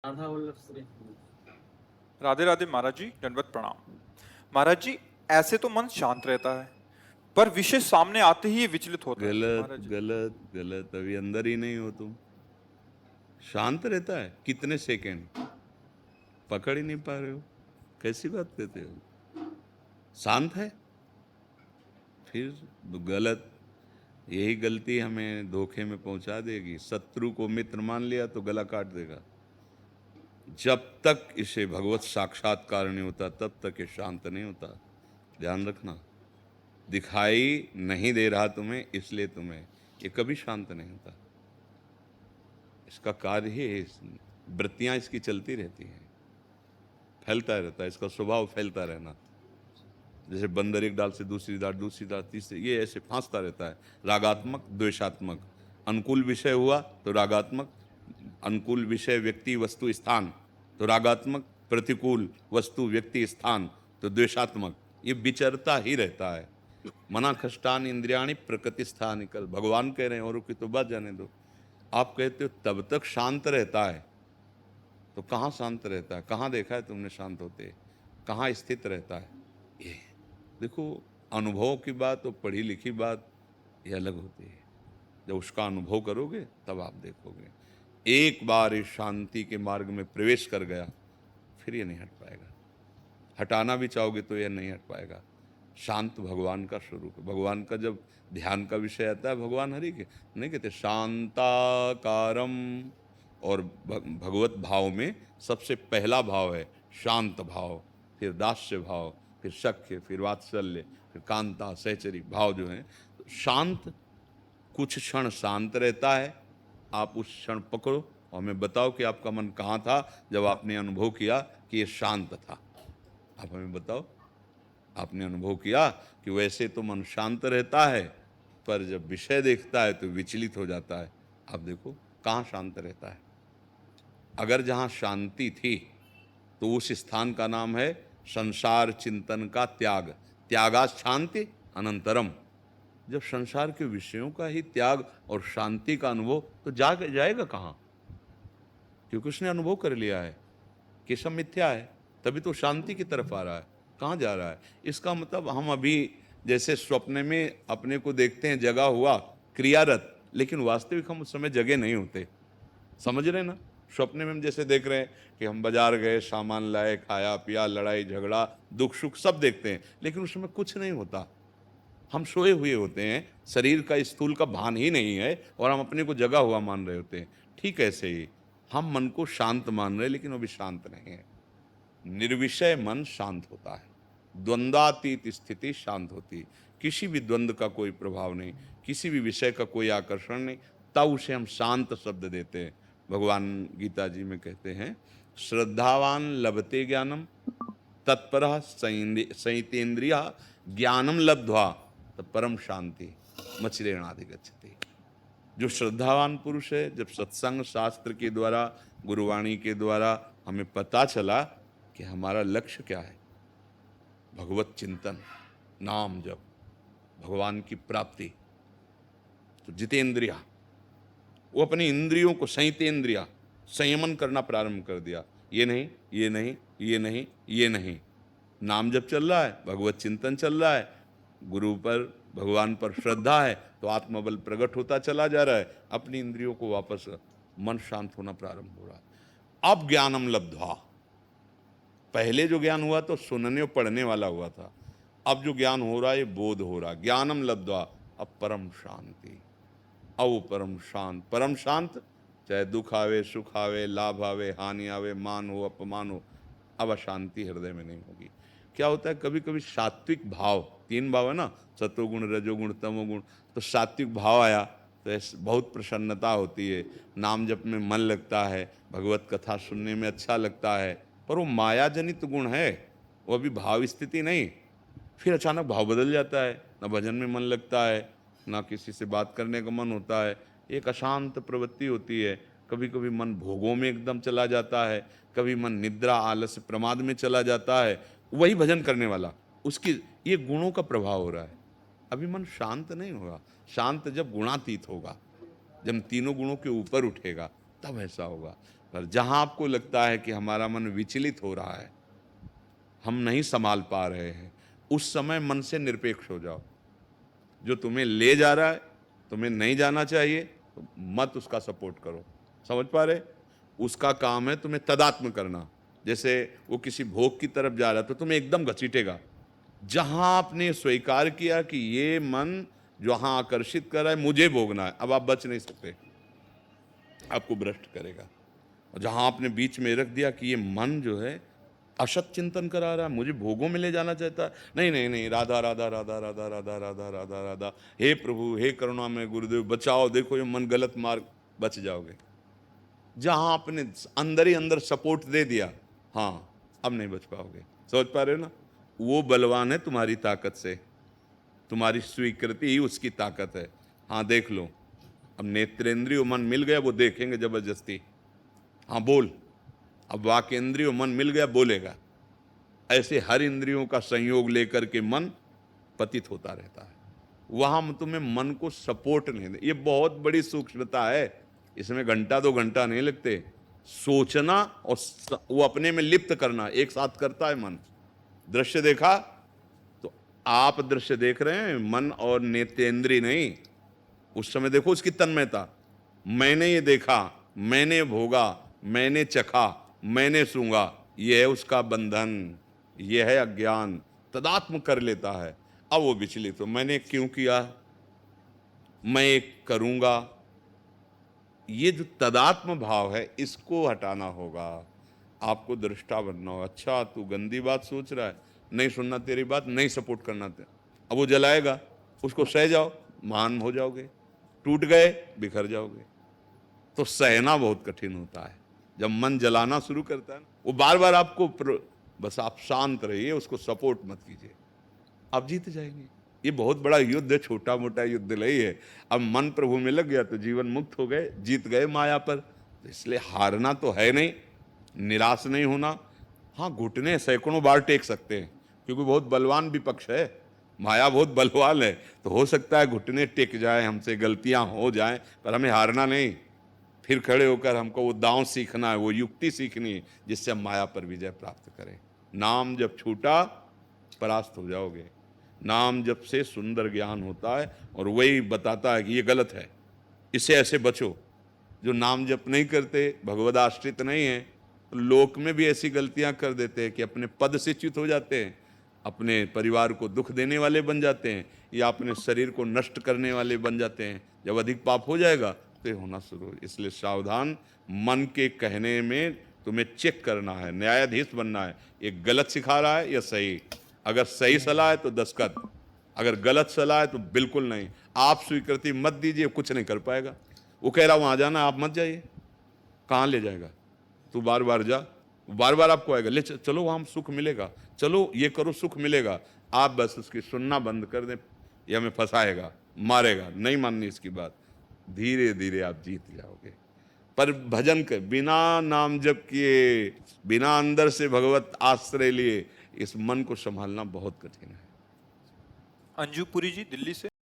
राधा वल्लभ श्री। राधे राधे महाराज जी, दंडवत प्रणाम। महाराज जी, ऐसे तो मन शांत रहता है, पर विषय सामने आते ही ये विचलित होता है गलत महाराज जी। गलत गलत, अभी अंदर ही नहीं हो तुम। शांत रहता है कितने सेकंड, पकड़ ही नहीं पा रहे हो। कैसी बात कहते हो? शांत है फिर गलत। यही गलती हमें धोखे में पहुंचा देगी। शत्रु को मित्र मान लिया तो गला काट देगा। जब तक इसे भगवत साक्षात्कार नहीं होता तब तक ये शांत नहीं होता। ध्यान रखना, दिखाई नहीं दे रहा तुम्हें इसलिए तुम्हें ये कभी शांत नहीं होता। इसका कार्य ही है, वृत्तियां इसकी चलती रहती हैं, फैलता रहता है। इसका स्वभाव फैलता रहना। जैसे बंदर एक डाल से दूसरी डाल तीसरी, ये ऐसे फांसता रहता है। रागात्मक द्वेषात्मक। अनुकूल विषय हुआ तो रागात्मक, अनुकूल विषय व्यक्ति वस्तु स्थान तो रागात्मक, प्रतिकूल वस्तु व्यक्ति स्थान तो द्वेषात्मक। ये विचरता ही रहता है। मना खष्टान इंद्रियाणी प्रकृति स्थान। कल भगवान कह रहे हैं, और की तो बात जाने दो। आप कहते हो तब तक शांत रहता है, तो कहाँ शांत रहता है? कहाँ देखा है तुमने शांत होते? कहाँ स्थित रहता है? ये देखो, अनुभव की बात और पढ़ी लिखी बात ये अलग होती है। जब उसका अनुभव करोगे तब आप देखोगे। एक बार इस शांति के मार्ग में प्रवेश कर गया फिर ये नहीं हट पाएगा। हटाना भी चाहोगे तो यह नहीं हट पाएगा। शांत भगवान का स्वरूप है। भगवान का जब ध्यान का विषय आता है, भगवान हरि के नहीं कहते शांताकारम, और भगवत भाव में सबसे पहला भाव है शांत भाव, फिर दास्य भाव, फिर सख्य, फिर वात्सल्य, फिर कांता सहचरी भाव जो है। तो शांत, कुछ क्षण शांत रहता है। आप उस क्षण पकड़ो और हमें बताओ कि आपका मन कहाँ था जब आपने अनुभव किया कि ये शांत था। आप हमें बताओ, आपने अनुभव किया कि वैसे तो मन शांत रहता है, पर जब विषय देखता है तो विचलित हो जाता है। आप देखो कहाँ शांत रहता है। अगर जहाँ शांति थी तो उस स्थान का नाम है संसार चिंतन का त्याग। त्यागा शांति अनंतरम। जब संसार के विषयों का ही त्याग और शांति का अनुभव, तो जाएगा कहाँ? क्योंकि उसने अनुभव कर लिया है कि सब मिथ्या है, तभी तो शांति की तरफ आ रहा है। कहाँ जा रहा है? इसका मतलब हम अभी जैसे स्वप्न में अपने को देखते हैं जगा हुआ क्रियारत, लेकिन वास्तविक हम उस समय जगे नहीं होते। समझ रहे ना? स्वप्न में हम जैसे देख रहे हैं कि हम बाजार गए, सामान लाए, खाया पिया, लड़ाई झगड़ा, दुख सुख सब देखते हैं, लेकिन उस समय कुछ नहीं होता। हम सोए हुए होते हैं, शरीर का स्थूल का भान ही नहीं है, और हम अपने को जगा हुआ मान रहे होते हैं। ठीक ऐसे ही हम मन को शांत मान रहे हैं, लेकिन अभी शांत नहीं है। निर्विषय मन शांत होता है। द्वंद्वातीत स्थिति शांत होती है। किसी भी द्वंद्व का कोई प्रभाव नहीं, किसी भी विषय का कोई आकर्षण नहीं, तब उसे हम शांत शब्द देते हैं। भगवान गीता जी में कहते हैं, श्रद्धावान लभते ज्ञानम तत्पर संयतेन्द्रिय ज्ञानम लब्ध्वा तब परम शांति मचिरेणाधिगच्छति। जो श्रद्धावान पुरुष है, जब सत्संग शास्त्र के द्वारा, गुरुवाणी के द्वारा हमें पता चला कि हमारा लक्ष्य क्या है, भगवत चिंतन, नाम जप, भगवान की प्राप्ति, तो जितेंद्रिया, वो अपनी इंद्रियों को संयतेन्द्रिया, संयमन करना प्रारंभ कर दिया। ये नहीं, ये नहीं, ये नहीं, ये नहीं। नाम जप चल रहा है, भगवत चिंतन चल रहा है, गुरु पर, भगवान पर श्रद्धा है, तो आत्मबल प्रकट होता चला जा रहा है। अपनी इंद्रियों को वापस, मन शांत होना प्रारंभ हो रहा है। अब ज्ञानम लब्ध्वा। पहले जो ज्ञान हुआ तो सुनने और पढ़ने वाला हुआ था, अब जो ज्ञान हो रहा है ये बोध हो रहा है। ज्ञानम लब्ध्वा, अब परम शांति। अब परम शांत, परम शांत, चाहे दुख आवे सुख आवे, लाभ आवे हानि आवे, मान हो अपमान हो, अब अशांति हृदय में नहीं होगी। क्या होता है, कभी कभी सात्विक भाव, तीन भाव है ना, सत्वगुण रजोगुण तमोगुण, तो सात्विक भाव आया तो ऐसे बहुत प्रसन्नता होती है, नाम जप में मन लगता है, भगवत कथा सुनने में अच्छा लगता है, पर वो माया जनित गुण है, वो अभी भाव स्थिति नहीं। फिर अचानक भाव बदल जाता है, ना भजन में मन लगता है, ना किसी से बात करने का मन होता है, एक अशांत प्रवृत्ति होती है। कभी कभी मन भोगों में एकदम चला जाता है, कभी मन निद्रा आलस्य प्रमाद में चला जाता है। वही भजन करने वाला, उसकी ये गुणों का प्रभाव हो रहा है। अभी मन शांत नहीं होगा। शांत जब गुणातीत होगा, जब तीनों गुणों के ऊपर उठेगा, तब ऐसा होगा। पर जहां आपको लगता है कि हमारा मन विचलित हो रहा है, हम नहीं संभाल पा रहे हैं, उस समय मन से निरपेक्ष हो जाओ। जो तुम्हें ले जा रहा है, तुम्हें नहीं जाना चाहिए, तो मत उसका सपोर्ट करो। समझ पा रहे? उसका काम है तुम्हें तदात्म करना। जैसे वो किसी भोग की तरफ जा रहा है तो तुम्हें एकदम घसीटेगा। जहां आपने स्वीकार किया कि ये मन जहां आकर्षित कर रहा है, मुझे भोगना है, अब आप बच नहीं सकते, आपको भ्रष्ट करेगा। और जहां आपने बीच में रख दिया कि ये मन जो है असत चिंतन करा रहा है, मुझे भोगों में ले जाना चाहता है, नहीं नहीं नहीं, राधा राधा राधा राधा राधा राधा राधा राधा, हे प्रभु, हे करुणा में गुरुदेव बचाओ, देखो ये मन गलत मार्ग, बच जाओगे। जहां आपने अंदर ही अंदर सपोर्ट दे दिया, हाँ, अब नहीं बच पाओगे। समझ पा रहे हो ना? वो बलवान है तुम्हारी ताकत से, तुम्हारी स्वीकृति ही उसकी ताकत है। हाँ, देख लो, अब नेत्रेंद्रिय मन मिल गया, वो देखेंगे जबरदस्ती। हाँ बोल, अब वाकेंद्रिय मन मिल गया, बोलेगा। ऐसे हर इंद्रियों का संयोग लेकर के मन पतित होता रहता है। वहां तुम्हें मन को सपोर्ट नहीं दे, ये बहुत बड़ी सूक्ष्मता है। इसमें घंटा 2 घंटा नहीं लगते। सोचना और वो अपने में लिप्त करना एक साथ करता है मन। दृश्य देखा तो आप दृश्य देख रहे हैं, मन और नेत्रेंद्रिय नहीं। उस समय देखो उसकी तन्मयता, मैंने ये देखा, मैंने भोगा, मैंने चखा, मैंने सूंघा, यह है उसका बंधन, यह है अज्ञान। तदात्म कर लेता है। अब वो विचलित हो, मैंने क्यों किया, मैं करूंगा। ये जो तदात्म भाव है, इसको हटाना होगा। आपको दृष्टा बनना होगा। अच्छा, तू गंदी बात सोच रहा है, नहीं सुनना तेरी बात, नहीं सपोर्ट करना तेरा। अब वो जलाएगा, उसको सह जाओ, महान हो जाओगे। टूट गए, बिखर जाओगे। तो सहना बहुत कठिन होता है। जब मन जलाना शुरू करता है, वो बार बार आपको बस आप शांत रहिए, उसको सपोर्ट मत कीजिए, आप जीत जाएंगे। ये बहुत बड़ा युद्ध है, छोटा मोटा युद्ध नहीं है। अब मन प्रभु में लग गया तो जीवन मुक्त हो गए, जीत गए माया पर। तो इसलिए हारना तो है नहीं, निराश नहीं होना। हाँ, घुटने सैकड़ों बार टेक सकते हैं, क्योंकि बहुत बलवान विपक्ष है, माया बहुत बलवान है। तो हो सकता है घुटने टेक जाए, हमसे गलतियां हो जाएं, पर हमें हारना नहीं। फिर खड़े होकर हमको वो दांव सीखना है, वो युक्ति सीखनी है, जिससे हम माया पर विजय प्राप्त करें। नाम जब छूटा, परास्त हो जाओगे। नाम जप से सुंदर ज्ञान होता है, और वही बताता है कि ये गलत है, इससे ऐसे बचो। जो नाम जप नहीं करते, भगवद आश्रित नहीं है, तो लोक में भी ऐसी गलतियां कर देते हैं कि अपने पद से च्युत हो जाते हैं, अपने परिवार को दुख देने वाले बन जाते हैं, या अपने शरीर को नष्ट करने वाले बन जाते हैं। जब अधिक पाप हो जाएगा तो ये होना शुरू हो। इसलिए सावधान, मन के कहने में तुम्हें चेक करना है, न्यायाधीश बनना है। ये गलत सिखा रहा है या सही। अगर सही सलाह है तो दस्तखत, अगर गलत सलाह है तो बिल्कुल नहीं। आप स्वीकृति मत दीजिए, कुछ नहीं कर पाएगा। वो कह रहा वहां जाना, आप मत जाइए, कहाँ ले जाएगा? तू बार बार जा, बार बार आपको आएगा, ले चलो वहां सुख मिलेगा, चलो ये करो सुख मिलेगा। आप बस उसकी सुनना बंद कर दें, यह हमें फंसाएगा, मारेगा, नहीं माननी इसकी बात। धीरे धीरे आप जीत जाओगे। पर भजन कर, बिना नाम जप किए, बिना अंदर से भगवत आश्रय लिए, इस मन को संभालना बहुत कठिन है। अंजू पुरी जी, दिल्ली से।